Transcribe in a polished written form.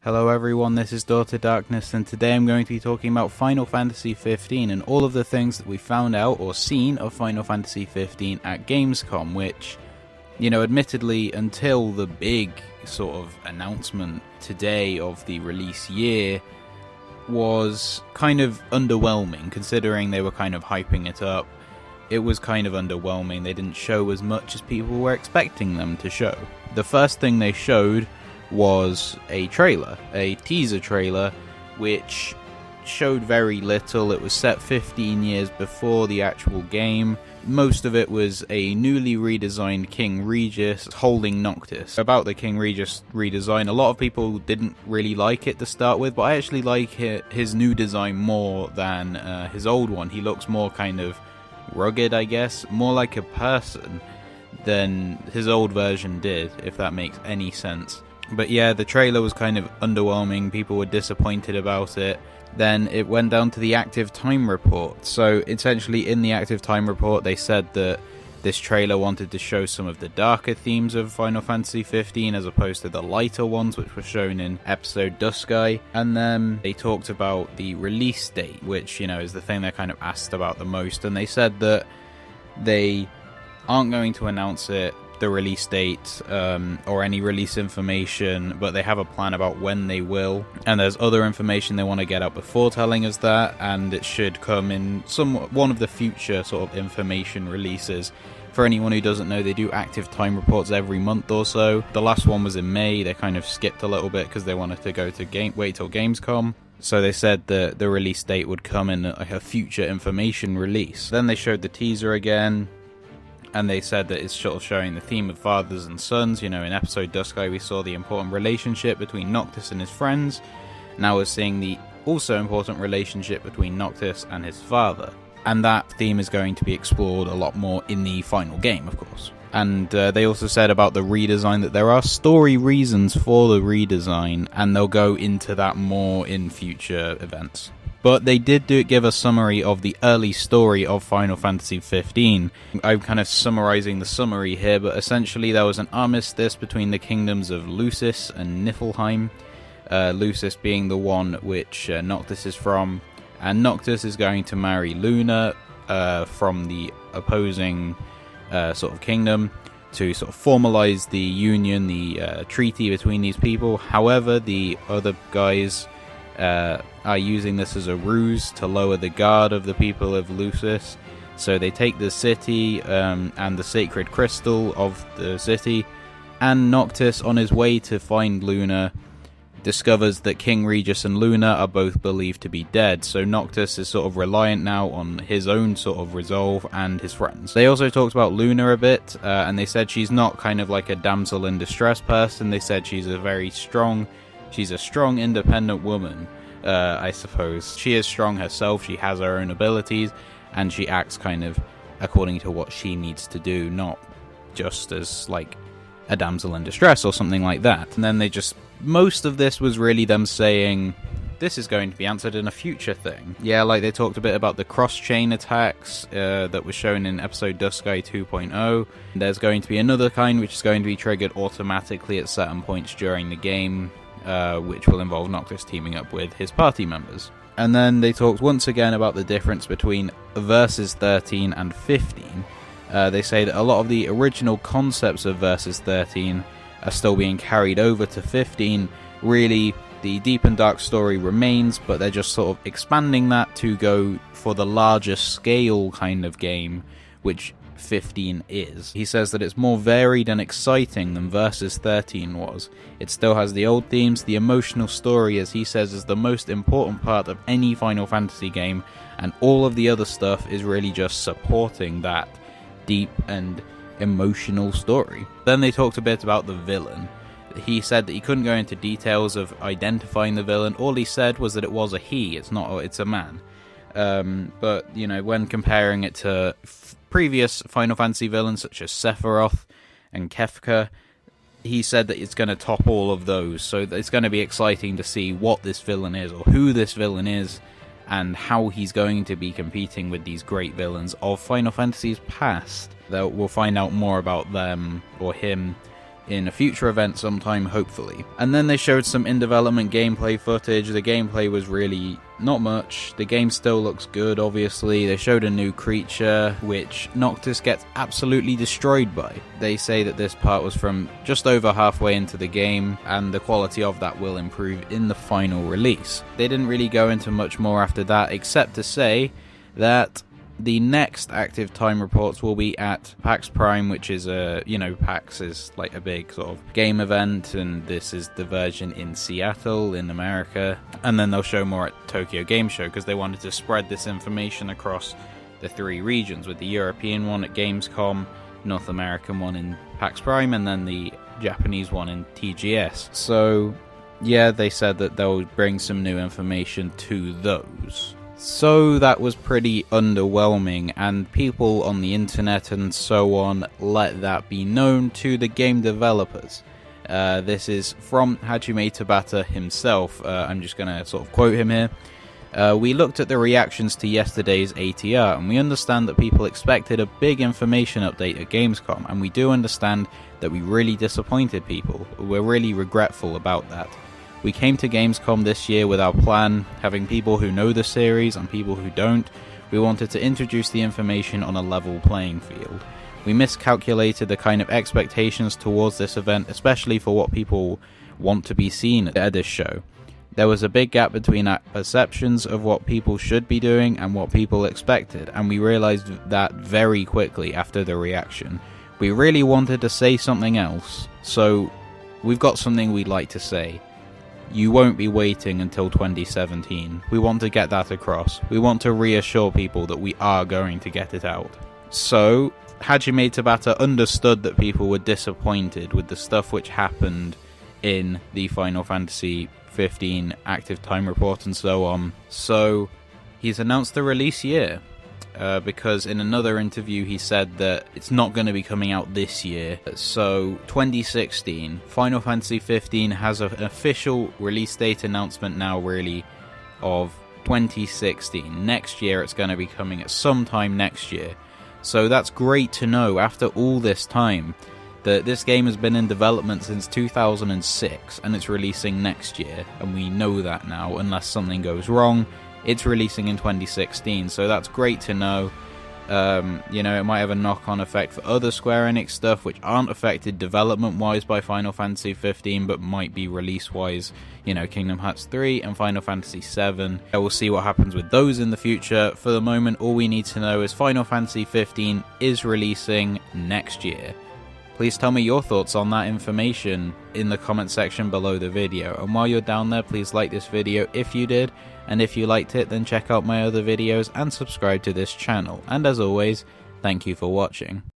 Hello everyone, this is Daughter Darkness, and today I'm going to be talking about Final Fantasy 15 and all of the things that we found out or seen of Final Fantasy 15 at Gamescom, which, admittedly, until the big sort of announcement today of the release year, was kind of underwhelming, considering they were kind of hyping it up. It was kind of underwhelming. They didn't show as much as people were expecting them to show. The first thing they showed was a trailer, a teaser trailer, which showed very little. It was set 15 years before the actual game. Most of it was a newly redesigned King Regis holding Noctis. About the King Regis redesign, a lot of people didn't really like it to start with, but I actually like his new design more than his old one. He looks more kind of rugged, I guess, more like a person than his old version did, if that makes any sense. But yeah, the trailer was kind of underwhelming, people were disappointed about it. Then it went down to the active time report. So essentially in the active time report they said that this trailer wanted to show some of the darker themes of Final Fantasy 15 as opposed to the lighter ones which were shown in episode Duskai. And then they talked about the release date, which, is the thing they're kind of asked about the most. And they said that they aren't going to announce the release date or any release information, but they have a plan about when they will, and there's other information they want to get out before telling us that, and it should come in one of the future sort of information releases. For anyone who doesn't know, they do active time reports every month or so. The last one was in May. They kind of skipped a little bit because they wanted to go to wait till Gamescom. So they said that the release date would come in a future information release. Then they showed the teaser again, and they said that it's sort of showing the theme of fathers and sons. In episode Duskai we saw the important relationship between Noctis and his friends. Now we're seeing the also important relationship between Noctis and his father. And that theme is going to be explored a lot more in the final game, of course. And they also said about the redesign that there are story reasons for the redesign, and they'll go into that more in future events. But they did give a summary of the early story of Final Fantasy 15. I'm kind of summarizing the summary here, but essentially there was an armistice between the kingdoms of Lucis and Niflheim. Lucis being the one which Noctis is from, and Noctis is going to marry Luna from the opposing sort of kingdom to sort of formalize the union, the treaty between these people. However, the other guys are using this as a ruse to lower the guard of the people of Lucis. So they take the city and the sacred crystal of the city, and Noctis, on his way to find Luna, discovers that King Regis and Luna are both believed to be dead. So Noctis is sort of reliant now on his own sort of resolve and his friends. They also talked about Luna a bit, and they said she's not kind of like a damsel in distress person. They said she's a strong, independent woman. I suppose. She is strong herself, she has her own abilities, and she acts kind of according to what she needs to do, not just as like a damsel in distress or something like that. And then most of this was really them saying, this is going to be answered in a future thing. Yeah, like they talked a bit about the cross-chain attacks that was shown in episode Duskai 2.0. There's going to be another kind which is going to be triggered automatically at certain points during the game, which will involve Noctis teaming up with his party members. And then they talked once again about the difference between Versus 13 and 15. They say that a lot of the original concepts of Versus 13 are still being carried over to 15. Really, the deep and dark story remains, but they're just sort of expanding that to go for the larger scale kind of game, which 15 is. He says that it's more varied and exciting than Versus 13 was. It still has the old themes. The emotional story, as he says, is the most important part of any Final Fantasy game, and all of the other stuff is really just supporting that deep and emotional story. Then they talked a bit about the villain. He said that he couldn't go into details of identifying the villain. All he said was that it was a he, it's a man. But, when comparing it to previous Final Fantasy villains such as Sephiroth and Kefka, he said that it's going to top all of those. So it's going to be exciting to see what this villain is, or who this villain is, and how he's going to be competing with these great villains of Final Fantasy's past. We'll find out more about them, or him, in a future event sometime, hopefully. And then they showed some in-development gameplay footage. The gameplay was really not much. The game still looks good, obviously. They showed a new creature, which Noctis gets absolutely destroyed by. They say that this part was from just over halfway into the game, and the quality of that will improve in the final release. They didn't really go into much more after that, except to say that the next active time reports will be at PAX Prime, which is PAX is like a big sort of game event, and this is the version in Seattle in America. And then they'll show more at Tokyo Game Show, because they wanted to spread this information across the 3 regions, with the European one at Gamescom, North American one in PAX Prime, and then the Japanese one in TGS. So yeah, they said that they'll bring some new information to those. So that was pretty underwhelming, and people on the internet and so on let that be known to the game developers. This is from Hajime Tabata himself. I'm just going to sort of quote him here. We looked at the reactions to yesterday's ATR, and we understand that people expected a big information update at Gamescom, and we do understand that we really disappointed people. We're really regretful about that. We came to Gamescom this year with our plan, having people who know the series and people who don't. We wanted to introduce the information on a level playing field. We miscalculated the kind of expectations towards this event, especially for what people want to be seen at this show. There was a big gap between our perceptions of what people should be doing and what people expected, and we realized that very quickly after the reaction. We really wanted to say something else, so we've got something we'd like to say. You won't be waiting until 2017. We want to get that across. We want to reassure people that we are going to get it out. So, Hajime Tabata understood that people were disappointed with the stuff which happened in the Final Fantasy 15 active time report and so on. So, he's announced the release year. Because in another interview he said that it's not going to be coming out this year. So 2016, Final Fantasy 15 has an official release date announcement now, really, of 2016. Next year it's going to be coming at some time next year. So that's great to know after all this time that this game has been in development since 2006 and it's releasing next year, and we know that now unless something goes wrong. It's releasing in 2016, so that's great to know. It might have a knock-on effect for other Square Enix stuff which aren't affected development-wise by Final Fantasy 15, but might be release-wise, Kingdom Hearts 3 and Final Fantasy 7. We'll see what happens with those in the future. For the moment, all we need to know is Final Fantasy 15 is releasing next year. Please tell me your thoughts on that information in the comment section below the video. And while you're down there, please like this video if you did. And if you liked it, then check out my other videos and subscribe to this channel. And as always, thank you for watching.